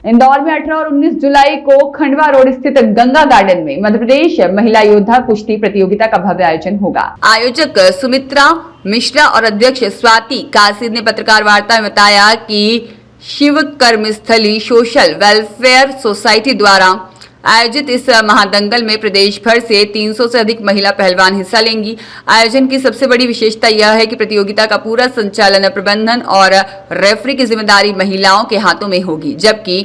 इंदौर में 18 और 19 जुलाई को खंडवा रोड स्थित गंगा गार्डन में मध्य प्रदेश महिला योद्धा कुश्ती प्रतियोगिता का भव्य आयोजन होगा। आयोजक सुमित्रा मिश्रा और अध्यक्ष स्वाति कासिद ने पत्रकार वार्ता में बताया कि शिव कर्मस्थली सोशल वेलफेयर सोसाइटी द्वारा आयोजित इस महादंगल में प्रदेश भर से 300 से अधिक महिला पहलवान हिस्सा लेंगी। आयोजन की सबसे बड़ी विशेषता यह है कि प्रतियोगिता का पूरा संचालन, प्रबंधन और रेफरी की जिम्मेदारी महिलाओं के हाथों में होगी, जबकि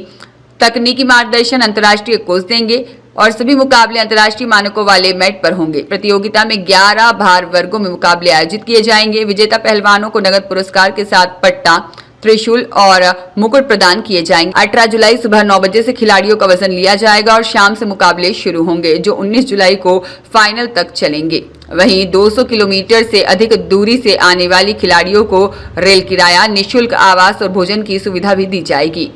तकनीकी मार्गदर्शन अंतर्राष्ट्रीय कोच देंगे और सभी मुकाबले अंतर्राष्ट्रीय मानकों वाले मैट पर होंगे। प्रतियोगिता में 11 भार वर्गों में मुकाबले आयोजित किए जाएंगे। विजेता पहलवानों को नगद पुरस्कार के साथ पट्टा, त्रिशूल और मुकुट प्रदान किए जाएंगे। 18 जुलाई सुबह 9 बजे से खिलाड़ियों का वजन लिया जाएगा और शाम से मुकाबले शुरू होंगे, जो 19 जुलाई को फाइनल तक चलेंगे। वहीं 200 किलोमीटर से अधिक दूरी से आने वाली खिलाड़ियों को रेल किराया, निःशुल्क आवास और भोजन की सुविधा भी दी जाएगी।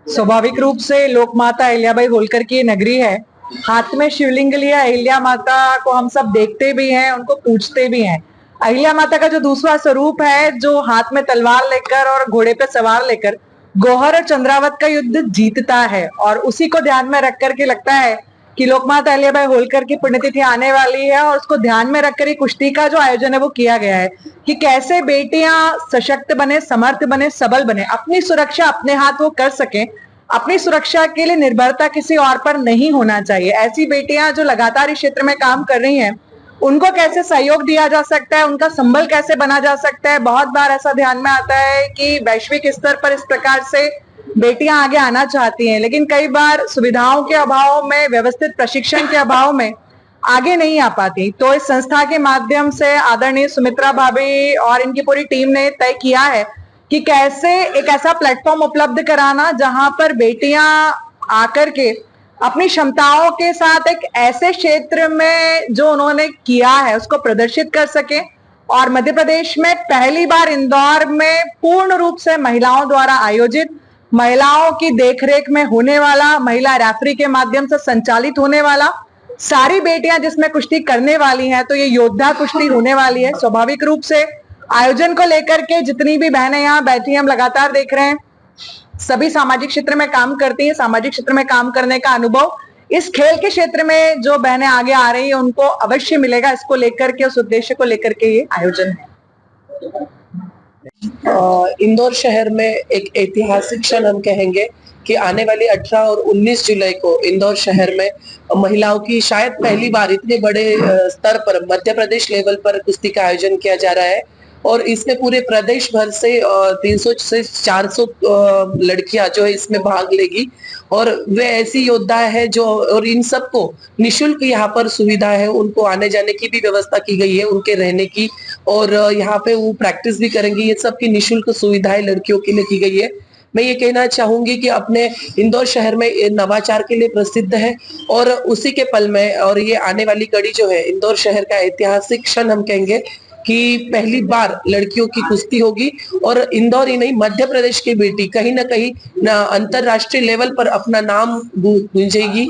स्वाभाविक रूप से लोकमाता अहिल्याबाई होलकर की नगरी है। हाथ में शिवलिंग लिया अहिल्या माता को हम सब देखते भी हैं, उनको पूजते भी हैं। अहिल्या माता का जो दूसरा स्वरूप है, जो हाथ में तलवार लेकर और घोड़े पे सवार लेकर गौहर और चंद्रावत का युद्ध जीतता है, और उसी को ध्यान में रख करके लगता है कि लोकमाता अहिल्याबाई होलकर की पुण्यतिथि आने वाली है, और उसको ध्यान में रखकर ये कुश्ती का जो आयोजन है वो किया गया है कि कैसे बेटियां सशक्त बने, समर्थ बने, सबल बने, अपनी सुरक्षा अपने हाथ वो कर सके। अपनी सुरक्षा के लिए निर्भरता किसी और पर नहीं होना चाहिए। ऐसी बेटियां जो लगातार इस क्षेत्र में काम कर रही हैं, उनको कैसे सहयोग दिया जा सकता है, उनका संबल कैसे बना जा सकता है। बहुत बार ऐसा ध्यान में आता है कि वैश्विक स्तर पर इस प्रकार से बेटियां आगे आना चाहती हैं, लेकिन कई बार सुविधाओं के अभाव में, व्यवस्थित प्रशिक्षण के अभाव में आगे नहीं आ पाती। तो इस संस्था के माध्यम से आदरणीय सुमित्रा भाभी और इनकी पूरी टीम ने तय किया है कि कैसे एक ऐसा प्लेटफॉर्म उपलब्ध कराना जहां पर बेटियां आकर के अपनी क्षमताओं के साथ एक ऐसे क्षेत्र में जो उन्होंने किया है उसको प्रदर्शित कर सके। और मध्य प्रदेश में पहली बार इंदौर में पूर्ण रूप से महिलाओं द्वारा आयोजित, महिलाओं की देखरेख में होने वाला, महिला रेफरी के माध्यम से संचालित होने वाला, सारी बेटियां जिसमें कुश्ती करने वाली हैं, तो ये योद्धा कुश्ती होने वाली है। स्वाभाविक रूप से आयोजन को लेकर के जितनी भी बहनें यहाँ बैठी हम लगातार देख रहे हैं, सभी सामाजिक क्षेत्र में काम करती हैं। सामाजिक क्षेत्र में काम करने का अनुभव इस खेल के क्षेत्र में जो बहनें आगे आ रही हैं उनको अवश्य मिलेगा। इसको लेकर के, उस उद्देश्य को लेकर के ये आयोजन है। इंदौर शहर में एक ऐतिहासिक क्षण हम कहेंगे कि आने वाली 18 और 19 जुलाई को इंदौर शहर में महिलाओं की शायद पहली बार इतने बड़े स्तर पर मध्य प्रदेश लेवल पर कुश्ती का आयोजन किया जा रहा है, और इसमें पूरे प्रदेश भर से 300 से 400 लड़कियां जो है इसमें भाग लेगी। और वे ऐसी योद्धा है जो, और इन सबको निःशुल्क यहाँ पर सुविधा है, उनको आने जाने की भी व्यवस्था की गई है, उनके रहने की, और यहाँ पे वो प्रैक्टिस भी करेंगी। ये सब की निःशुल्क सुविधाएं लड़कियों के लिए की गई है। मैं ये कहना चाहूंगी कि अपने इंदौर शहर में नवाचार के लिए प्रसिद्ध है, और उसी के पल में, और ये आने वाली कड़ी जो है इंदौर शहर का ऐतिहासिक क्षण हम कहेंगे कि पहली बार लड़कियों की कुश्ती होगी, और इंदौर ही नहीं मध्य प्रदेश की बेटी कहीं ना कहीं अंतरराष्ट्रीय लेवल पर अपना नाम गूंजेगी,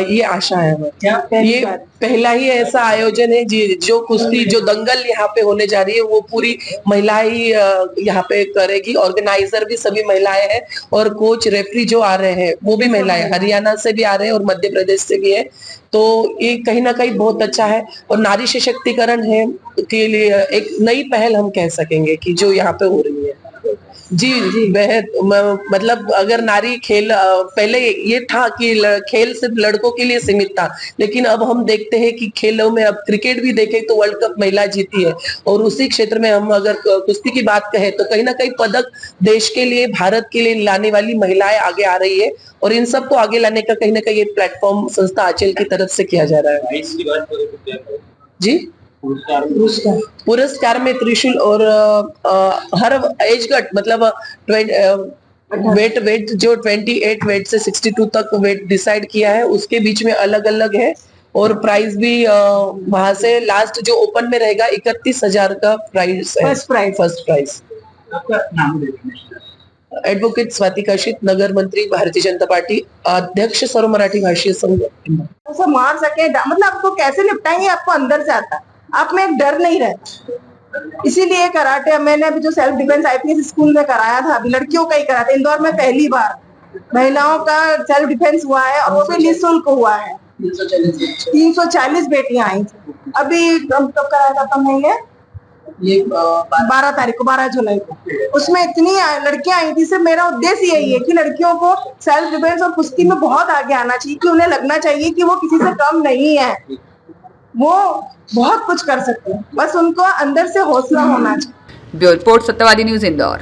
ये आशा है। ये पहला ही ऐसा आयोजन है जो कुश्ती, जो दंगल यहाँ पे होने जा रही है वो पूरी महिलाएं ही यहाँ पे करेगी। ऑर्गेनाइजर भी सभी महिलाएं हैं, और कोच, रेफरी जो आ रहे हैं वो भी महिलाएं, हरियाणा से भी आ रहे हैं और मध्य प्रदेश से भी है। तो ये कहीं ना कहीं बहुत अच्छा है, और नारी सशक्तिकरण है के लिए एक नई पहल हम कह सकेंगे कि जो यहाँ पे हो रही है। जी बेहद, मतलब अगर नारी खेल, पहले ये था कि खेल सिर्फ लड़कों के लिए सीमित था, लेकिन अब हम देखते हैं कि खेलों में, अब क्रिकेट भी देखें तो वर्ल्ड कप महिला जीती है, और उसी क्षेत्र में हम अगर कुश्ती की बात कहें तो कहीं ना कहीं पदक देश के लिए, भारत के लिए लाने वाली महिलाएं आगे आ रही है, और इन सबको आगे लाने का कहीं ना कहीं एक प्लेटफॉर्म संस्था आंचल की तरफ से किया जा रहा है। जी, पुरस्कार में त्रिशूल और हर एज गट, मतलब वेट जो 28 वेट से 62 तक वेट डिसाइड किया है, उसके बीच में अलग अलग है, और प्राइस भी वहां से लास्ट जो ओपन में रहेगा 31,000 का प्राइस है। First price. आपका नाम एडवोकेट स्वाति काशिद, नगर मंत्री, भारतीय जनता पार्टी, अध्यक्ष सर्व मराठी भाषीय संघ। मार सके, मतलब आपको कैसे निपटाएंगे, आपको अंदर से आता, आप में एक डर नहीं रहता। इसीलिए कराटे मैंने अभी जो सेल्फ डिफेंस IPS स्कूल में कराया था, अभी लड़कियों का ही कराया था इंदौर में पहली बार, महिलाओं का सेल्फ डिफेंस हुआ है और वो भी निःशुल्क हुआ है। 340 बेटियां आई थी। अभी कब कराया था तुमने ये 12 तारीख को, 12 जुलाई को। उसमें इतनी लड़कियां आई थी। सिर्फ मेरा उद्देश्य यही है कि लड़कियों को सेल्फ डिफेंस और कुश्ती में बहुत आगे आना चाहिए, कि उन्हें लगना चाहिए कि वो किसी से कम नहीं है, वो बहुत कुछ कर सकते हैं, बस उनको अंदर से हौसला होना चाहिए। ब्यूरो रिपोर्ट, सत्यवादी न्यूज, इंदौर।